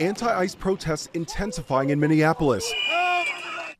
Anti-ICE protests intensifying in Minneapolis.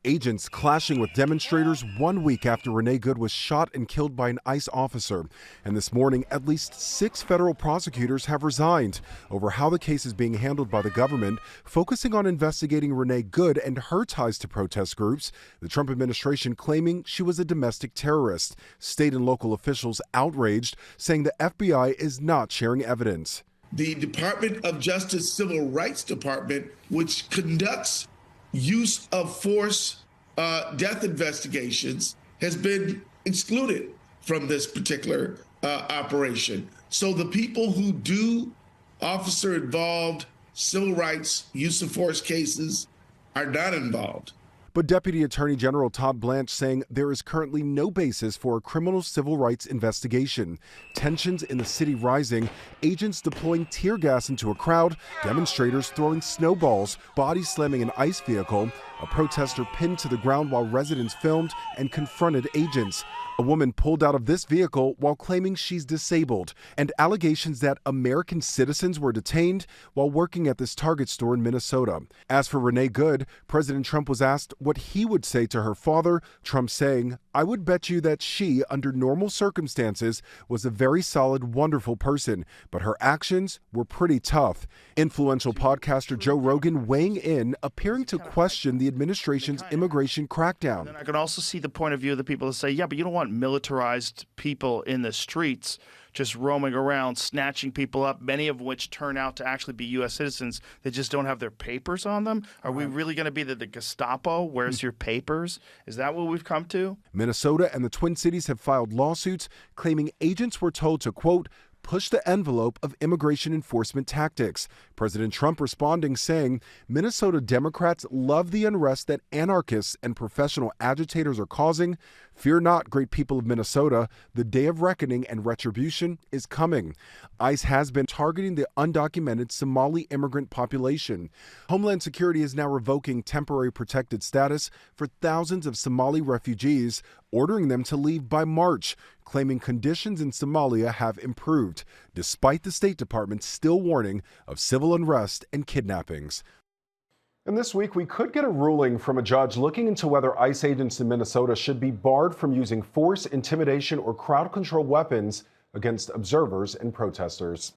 Agents clashing with demonstrators 1 week after Renee Good was shot and killed by an ICE officer. And this morning, at least 6 federal prosecutors have resigned over how the case is being handled by the government, focusing on investigating Renee Good and her ties to protest groups. The Trump administration claiming she was a domestic terrorist. State and local officials outraged, saying the FBI is not sharing evidence. The Department of Justice Civil Rights Department, which conducts use of force death investigations, has been excluded from this particular operation. So the people who do officer-involved civil rights use of force cases are not involved. But Deputy Attorney General Todd Blanche saying there is currently no basis for a criminal civil rights investigation. Tensions in the city rising, agents deploying tear gas into a crowd, demonstrators throwing snowballs, bodies slamming an ICE vehicle, a protester pinned to the ground while residents filmed and confronted agents. A woman pulled out of this vehicle while claiming she's disabled, and allegations that American citizens were detained while working at this Target store in Minnesota. As for Renee Good, President Trump was asked what he would say to her father, Trump saying, "I would bet you that she, under normal circumstances, was a very solid, wonderful person, but her actions were pretty tough." Influential podcaster Joe Rogan weighing in, appearing to question the administration's immigration crackdown. And I can also see the point of view of the people that say, yeah, but you don't want militarized people in the streets just roaming around, snatching people up, many of which turn out to actually be U.S. citizens that just don't have their papers on them. Are we really going to be the Gestapo? Where's your papers? Is that what we've come to? Minnesota and the Twin Cities have filed lawsuits claiming agents were told to, quote, push the envelope of immigration enforcement tactics. President Trump responding saying, Minnesota Democrats love the unrest that anarchists and professional agitators are causing. Fear not, great people of Minnesota. The day of reckoning and retribution is coming. ICE has been targeting the undocumented Somali immigrant population. Homeland Security is now revoking temporary protected status for thousands of Somali refugees, ordering them to leave by March, claiming conditions in Somalia have improved, despite the State Department still warning of civil unrest and kidnappings. And this week, we could get a ruling from a judge looking into whether ICE agents in Minnesota should be barred from using force, intimidation, or crowd control weapons against observers and protesters.